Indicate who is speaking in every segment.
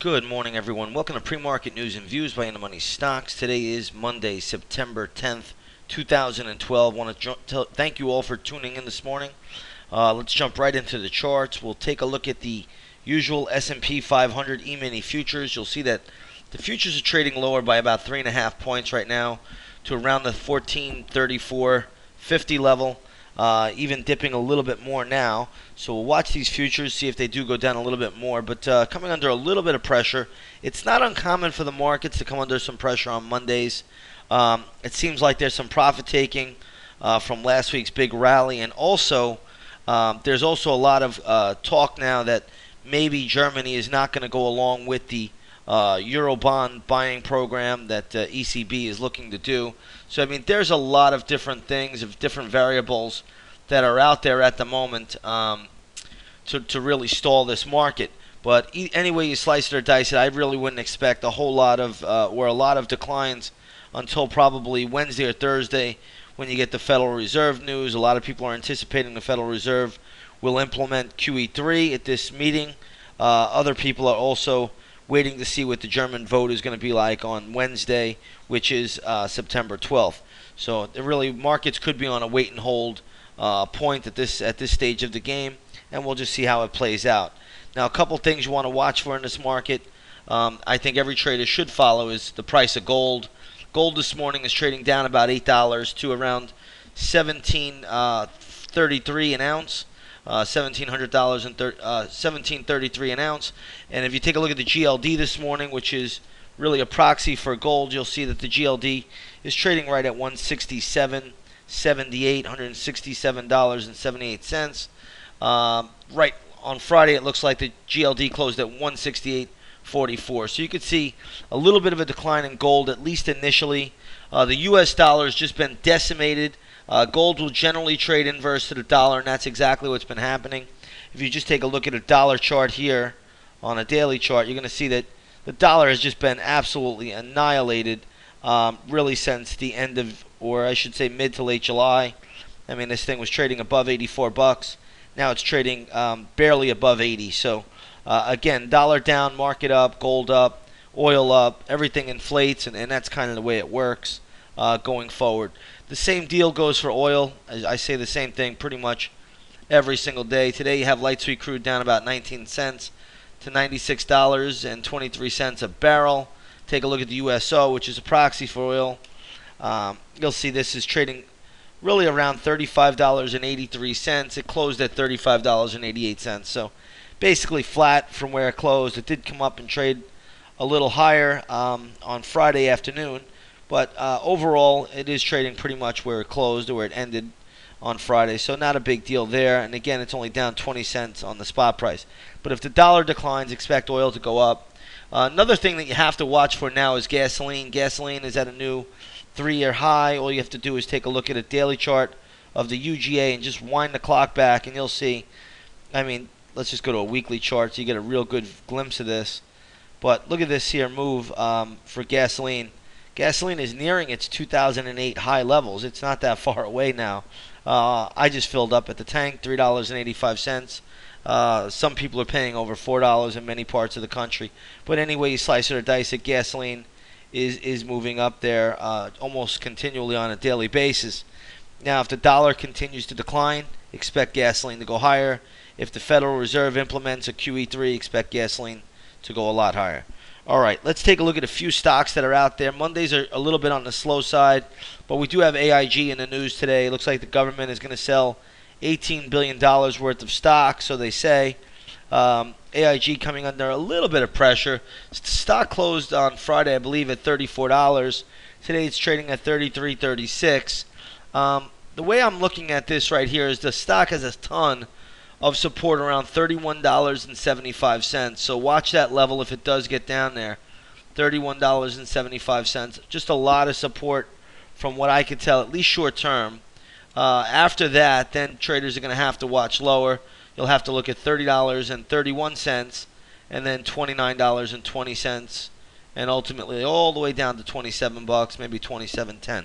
Speaker 1: Good morning, everyone. Welcome to Pre-Market News and Views by In the Money Stocks. Today is Monday, September 10th, 2012. I want to thank you all for tuning in this morning. Let's jump right into the charts. We'll take a look at the usual S&P 500 E-mini futures. You'll see that the futures are trading lower by about 3.5 points right now to around the 1434.50 level. Even dipping a little bit more now. So we'll watch these futures, see if they do go down a little bit more. But coming under a little bit of pressure. It's not uncommon for the markets to come under some pressure on Mondays. It seems like there's some profit taking from last week's big rally. And also, there's also a lot of talk now that maybe Germany is not going to go along with the Eurobond buying program that ECB is looking to do. So, I mean, there's a lot of different things, of different variables that are out there at the moment to really stall this market. But any way you slice it or dice it, I really wouldn't expect a whole lot of or a lot of declines until probably Wednesday or Thursday when you get the Federal Reserve news. A lot of people are anticipating the Federal Reserve will implement QE3 at this meeting. Other people are also waiting to see what the German vote is going to be like on Wednesday, which is September 12th. So really, markets could be on a wait and hold point at this stage of the game, and we'll just see how it plays out. Now, a couple things you want to watch for in this market, I think every trader should follow, is the price of gold. Gold this morning is trading down about $8 to around $17.33 an ounce. $17.33 an ounce. And if you take a look at the GLD this morning, which is really a proxy for gold, you'll see that the GLD is trading right at $167.78, $167.78. Right on Friday, it looks like the GLD closed at $168.44. So you could see a little bit of a decline in gold, at least initially. The U.S. dollar has just been decimated. Gold will generally trade inverse to the dollar, and that's exactly what's been happening. If you just take a look at a dollar chart here on a daily chart, you're going to see that the dollar has just been absolutely annihilated really since the end of, or I should say mid to late July. I mean, this thing was trading above 84 bucks. Now it's trading barely above 80. So, again, dollar down, market up, gold up, oil up, everything inflates, and that's kind of the way it works going forward. The same deal goes for oil. I say the same thing pretty much every single day. Today you have light sweet crude down about 19 cents to $96.23 a barrel. Take a look at the USO, which is a proxy for oil. You'll see this is trading really around $35.83. It closed at $35.88. So basically flat from where it closed. It did come up and trade a little higher on Friday afternoon. But overall, it is trading pretty much where it closed or where it ended on Friday. So not a big deal there. And again, it's only down 20 cents on the spot price. But if the dollar declines, expect oil to go up. Another thing that you have to watch for now is gasoline. Gasoline is at a new 3-year high. All you have to do is take a look at a daily chart of the UGA and just wind the clock back, and you'll see. I mean, let's just go to a weekly chart so you get a real good glimpse of this. But look at this here move for gasoline. Gasoline is nearing its 2008 high levels. It's not that far away now. I just filled up at the tank, $3.85. Some people are paying over $4 in many parts of the country. But anyway you slice it or dice it, gasoline is moving up there almost continually on a daily basis. Now, if the dollar continues to decline, expect gasoline to go higher. If the Federal Reserve implements a QE3, expect gasoline to go a lot higher. All right, let's take a look at a few stocks that are out there. Mondays are a little bit on the slow side, but we do have AIG in the news today. It looks like the government is going to sell $18 billion worth of stock, so they say. AIG coming under a little bit of pressure. Stock closed on Friday, I believe, at $34. Today it's trading at $33.36. The way I'm looking at this right here is the stock has a ton of support around $31.75. So watch that level if it does get down there. $31.75. Just a lot of support from what I could tell, at least short term. After that, then traders are going to have to watch lower. You'll have to look at $30.31 and then $29.20 and ultimately all the way down to 27 bucks, maybe 27.10.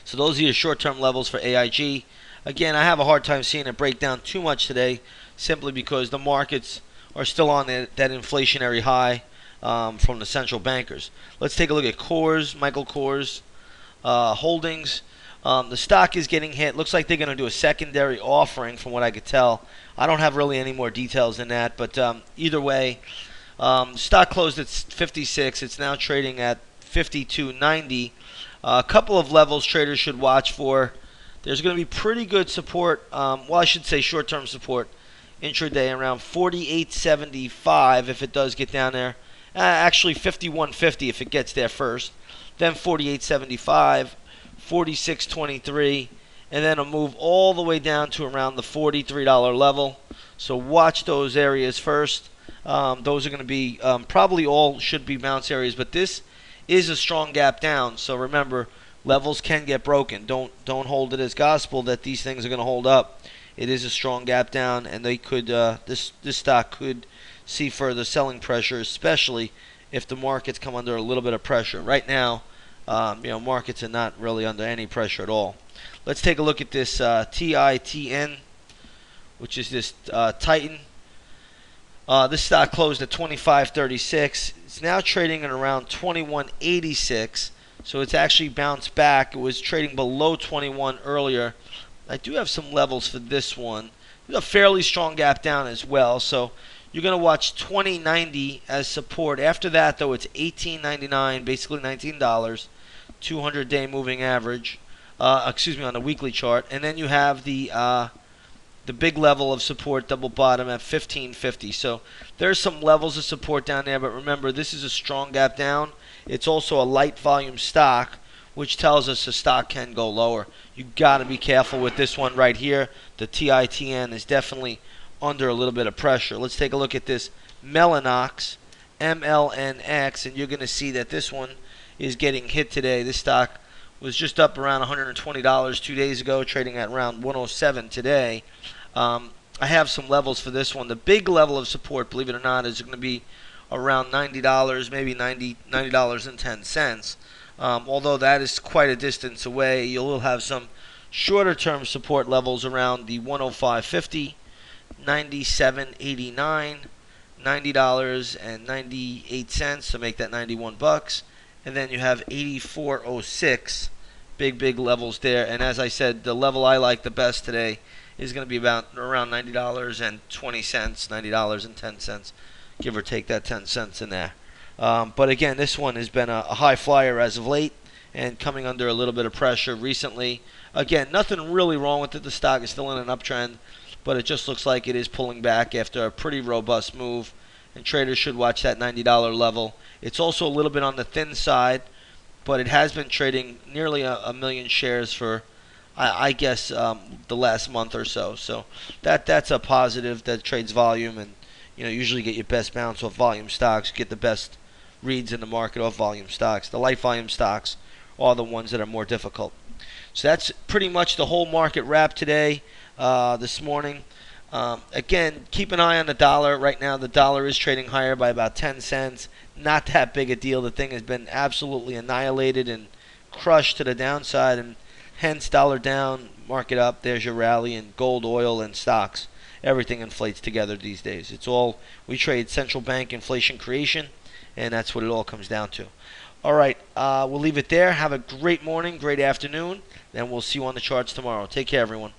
Speaker 1: So those are your short-term levels for AIG. Again, I have a hard time seeing it break down too much today simply because the markets are still on that inflationary high from the central bankers. Let's take a look at Coors, Michael Kors Holdings. The stock is getting hit. Looks like they're going to do a secondary offering, from what I could tell. I don't have really any more details than that, but either way, stock closed at 56. It's now trading at 52.90. A couple of levels traders should watch for. There's going to be pretty good support. Well, I should say short-term support intraday around 48.75 if it does get down there. Actually, 51.50 if it gets there first. Then 48.75, 46.23, and then a move all the way down to around the $43 level. So watch those areas first. Those are going to be probably all should be bounce areas, but this is a strong gap down. So remember, levels can get broken. Don't hold it as gospel that these things are going to hold up. It is a strong gap down, and they could this stock could see further selling pressure, especially if the markets come under a little bit of pressure. Right now, markets are not really under any pressure at all. Let's take a look at this TITN, which is this Titan. This stock closed at 25.36. It's now trading at around 21.86. So it's actually bounced back. It was trading below 21 earlier. I do have some levels for this one. There's a fairly strong gap down as well. So you're going to watch 20.90 as support. After that, though, it's 18.99, basically $19, 200-day moving average. On the weekly chart. And then you have the big level of support, double bottom at 15.50. So there's some levels of support down there, but remember, this is a strong gap down. It's also a light volume stock, which tells us the stock can go lower. You got to be careful with this one right here. The TITN is definitely under a little bit of pressure. Let's take a look at this Mellanox, MLNX, and you're going to see that this one is getting hit today. This stock was just up around $120 2 days ago, trading at around 107 today. I have some levels for this one. The big level of support, believe it or not, is going to be around $90, maybe $90.10. Although that is quite a distance away, you'll have some shorter term support levels around the 105.50, 97.89, $90.98, so make that 91 bucks. And then you have 84.06, big levels there. And as I said, the level I like the best today is going to be about around $90.20, $90.10, give or take that 10 cents in there. But again, this one has been a high flyer as of late and coming under a little bit of pressure recently. Again, nothing really wrong with it. The stock is still in an uptrend, but it just looks like it is pulling back after a pretty robust move. And traders should watch that $90 level. It's also a little bit on the thin side, but it has been trading nearly a million shares for, I guess, the last month or so. So that's a positive that trades volume, and usually get your best bounce off volume stocks, get the best reads in the market off volume stocks. The light volume stocks are the ones that are more difficult. So that's pretty much the whole market wrap today, this morning. Again, keep an eye on the dollar. Right now, the dollar is trading higher by about 10 cents. Not that big a deal. The thing has been absolutely annihilated and crushed to the downside, and hence dollar down, market up. There's your rally in gold, oil, and stocks. Everything inflates together these days. It's all, we trade central bank inflation creation, and that's what it all comes down to. All right, we'll leave it there. Have a great morning, great afternoon, and we'll see you on the charts tomorrow. Take care, everyone.